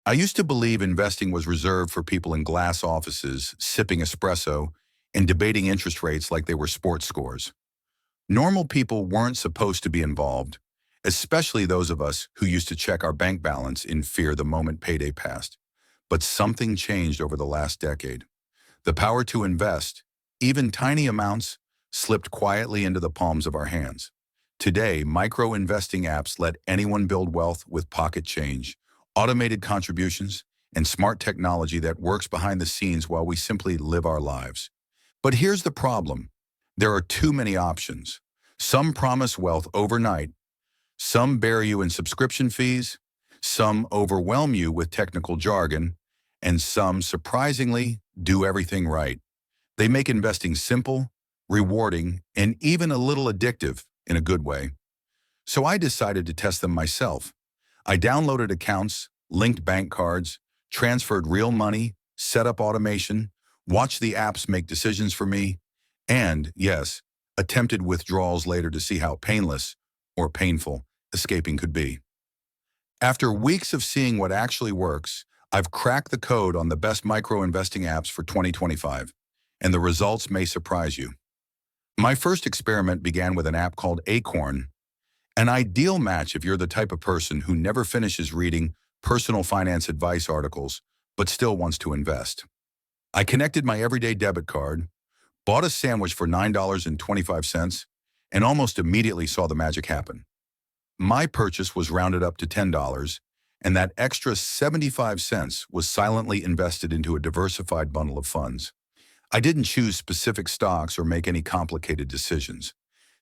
I used to believe investing was reserved for people in glass offices, sipping espresso, and debating interest rates like they were sports scores. Normal people weren't supposed to be involved, especially those of us who used to check our bank balance in fear the moment payday passed. But something changed over the last decade. The power to invest, even tiny amounts, slipped quietly into the palms of our hands. Today, micro-investing apps let anyone build wealth with pocket change, automated contributions, and smart technology that works behind the scenes while we simply live our lives. But here's the problem. There are too many options. Some promise wealth overnight, some bury you in subscription fees, some overwhelm you with technical jargon, and some, surprisingly, do everything right. They make investing simple, rewarding, and even a little addictive in a good way. So I decided to test them myself. I downloaded accounts, linked bank cards, transferred real money, set up automation, watched the apps make decisions for me, and, yes, attempted withdrawals later to see how painless, or painful, escaping could be. After weeks of seeing what actually works, I've cracked the code on the best micro-investing apps for 2025, and the results may surprise you. My first experiment began with an app called Acorn, an ideal match if you're the type of person who never finishes reading personal finance advice articles, but still wants to invest. I connected my everyday debit card, bought a sandwich for $9.25, and almost immediately saw the magic happen. My purchase was rounded up to $10, and that extra 75 cents was silently invested into a diversified bundle of funds. I didn't choose specific stocks or make any complicated decisions.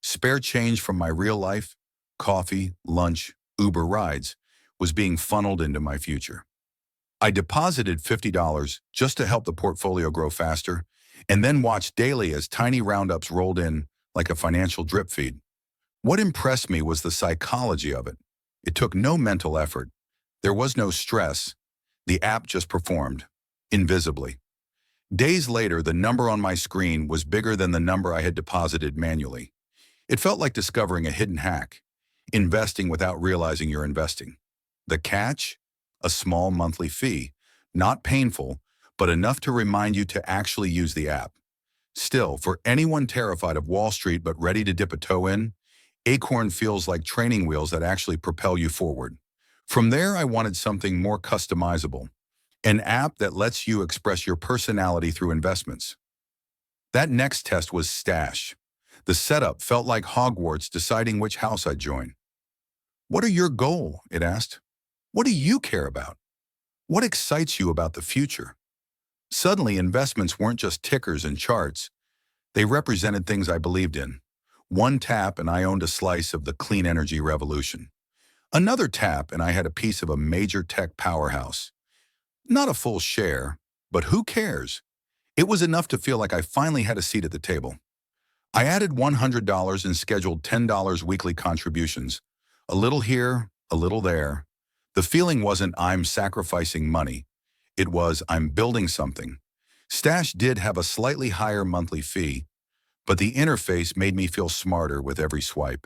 Spare change from my real life, coffee, lunch, Uber rides, was being funneled into my future. I deposited $50 just to help the portfolio grow faster, and then watched daily as tiny roundups rolled in like a financial drip feed. What impressed me was the psychology of it. It took no mental effort. There was no stress. The app just performed, invisibly. Days later, the number on my screen was bigger than the number I had deposited manually. It felt like discovering a hidden hack, investing without realizing you're investing. The catch? A small monthly fee, not painful, but enough to remind you to actually use the app. Still, for anyone terrified of Wall Street but ready to dip a toe in, Acorn feels like training wheels that actually propel you forward. From there, I wanted something more customizable, an app that lets you express your personality through investments. That next test was Stash. The setup felt like Hogwarts deciding which house I'd join. "What are your goals?" it asked. "What do you care about? What excites you about the future?" Suddenly, investments weren't just tickers and charts. They represented things I believed in. One tap and I owned a slice of the clean energy revolution. Another tap and I had a piece of a major tech powerhouse. Not a full share, but who cares? It was enough to feel like I finally had a seat at the table. I added $100 and scheduled $10 weekly contributions. A little here, a little there. The feeling wasn't I'm sacrificing money. It was I'm building something. Stash did have a slightly higher monthly fee, but the interface made me feel smarter with every swipe.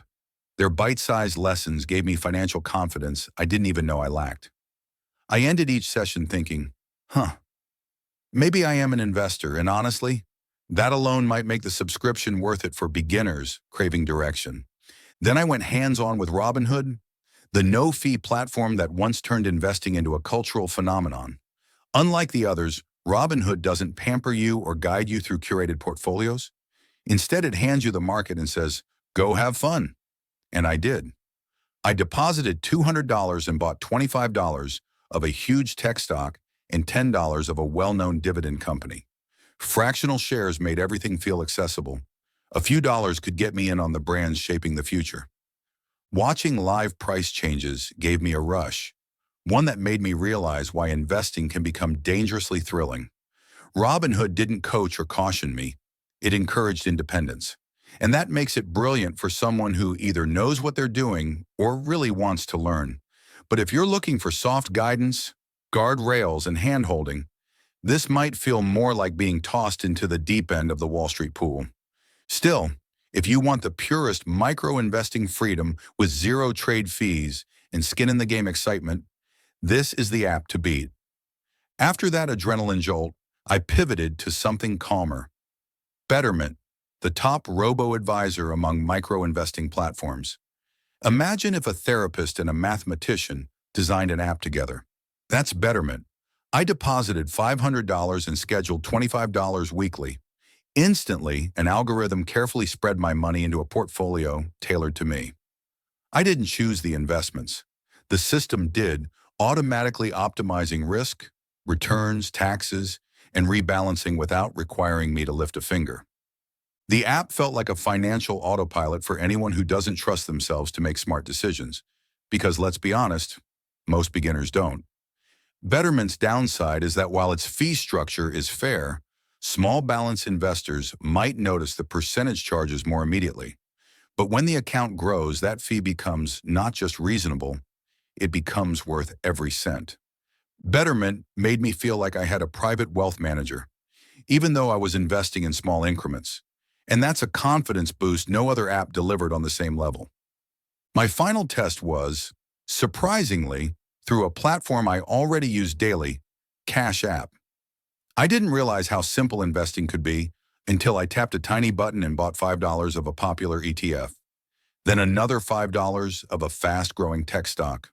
Their bite-sized lessons gave me financial confidence I didn't even know I lacked. I ended each session thinking, maybe I am an investor, and honestly, that alone might make the subscription worth it for beginners craving direction. Then I went hands-on with Robinhood, the no-fee platform that once turned investing into a cultural phenomenon. Unlike the others, Robinhood doesn't pamper you or guide you through curated portfolios. Instead, it hands you the market and says, "Go have fun." And I did. I deposited $200 and bought $25 of a huge tech stock and $10 of a well-known dividend company. Fractional shares made everything feel accessible. A few dollars could get me in on the brands shaping the future. Watching live price changes gave me a rush, one that made me realize why investing can become dangerously thrilling. Robinhood didn't coach or caution me. It encouraged independence. And that makes it brilliant for someone who either knows what they're doing or really wants to learn. But if you're looking for soft guidance, guardrails, and hand-holding, this might feel more like being tossed into the deep end of the Wall Street pool. Still, if you want the purest micro-investing freedom with zero trade fees and skin-in-the-game excitement, This is the app to beat. After that adrenaline jolt, I pivoted to something calmer. Betterment, the top robo-advisor among micro-investing platforms. Imagine if a therapist and a mathematician designed an app together. That's Betterment. I deposited $500 and scheduled $25 weekly. Instantly, an algorithm carefully spread my money into a portfolio tailored to me. I didn't choose the investments. The system did, automatically optimizing risk, returns, taxes, and rebalancing without requiring me to lift a finger. The app felt like a financial autopilot for anyone who doesn't trust themselves to make smart decisions. Because let's be honest, most beginners don't. Betterment's downside is that while its fee structure is fair, small balance investors might notice the percentage charges more immediately. But when the account grows, that fee becomes not just reasonable, it becomes worth every cent. Betterment made me feel like I had a private wealth manager, even though I was investing in small increments. And that's a confidence boost no other app delivered on the same level. My final test was, surprisingly, through a platform I already use daily, Cash App. I didn't realize how simple investing could be until I tapped a tiny button and bought $5 of a popular ETF, then another $5 of a fast-growing tech stock.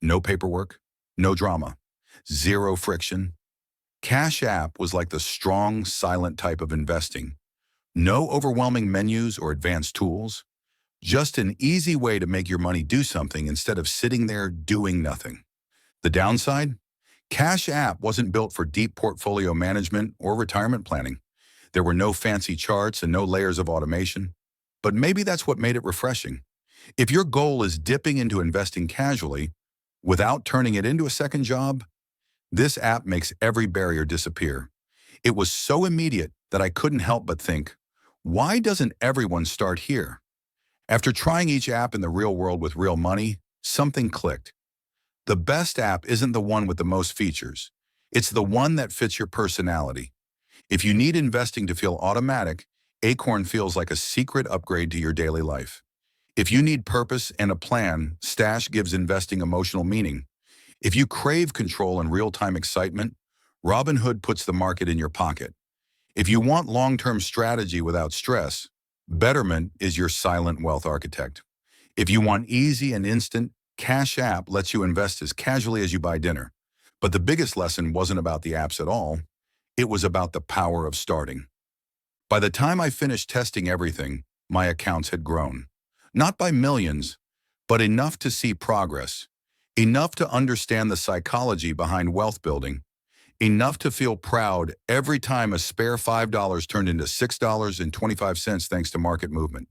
No paperwork, no drama, zero friction. Cash App was like the strong, silent type of investing. No overwhelming menus or advanced tools, just an easy way to make your money do something instead of sitting there doing nothing. The downside? Cash App wasn't built for deep portfolio management or retirement planning. There were no fancy charts and no layers of automation. But maybe that's what made it refreshing. If your goal is dipping into investing casually, without turning it into a second job, this app makes every barrier disappear. It was so immediate that I couldn't help but think, why doesn't everyone start here? After trying each app in the real world with real money, something clicked. The best app isn't the one with the most features. It's the one that fits your personality. If you need investing to feel automatic, Acorn feels like a secret upgrade to your daily life. If you need purpose and a plan, Stash gives investing emotional meaning. If you crave control and real-time excitement, Robinhood puts the market in your pocket. If you want long-term strategy without stress, Betterment is your silent wealth architect. If you want easy and instant, Cash App lets you invest as casually as you buy dinner. But the biggest lesson wasn't about the apps at all. It was about the power of starting. By the time I finished testing everything, my accounts had grown. Not by millions, but enough to see progress. Enough to understand the psychology behind wealth building. Enough to feel proud every time a spare $5 turned into $6.25 thanks to market movement.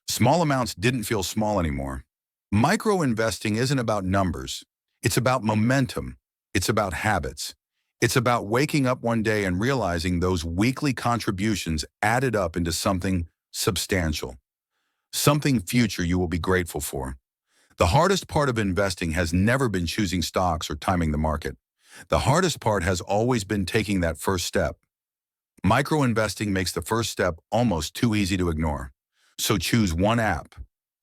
Small amounts didn't feel small anymore. Micro-investing isn't about numbers. It's about momentum. It's about habits. It's about waking up one day and realizing those weekly contributions added up into something substantial. Something future you will be grateful for. The hardest part of investing has never been choosing stocks or timing the market. The hardest part has always been taking that first step. Micro-investing makes the first step almost too easy to ignore. So choose one app,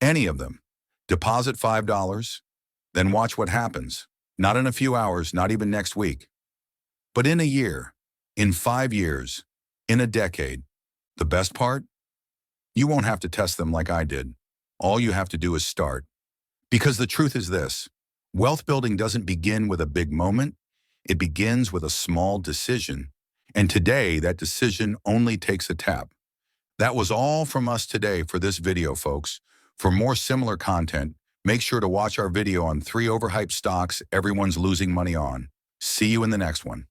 any of them. Deposit $5, then watch what happens. Not in a few hours, not even next week. But in a year, in 5 years, in a decade. The best part? You won't have to test them like I did. All you have to do is start. Because the truth is this, wealth building doesn't begin with a big moment. It begins with a small decision. And today, that decision only takes a tap. That was all from us today for this video, folks. For more similar content, make sure to watch our video on 3 overhyped stocks everyone's losing money on. See you in the next one.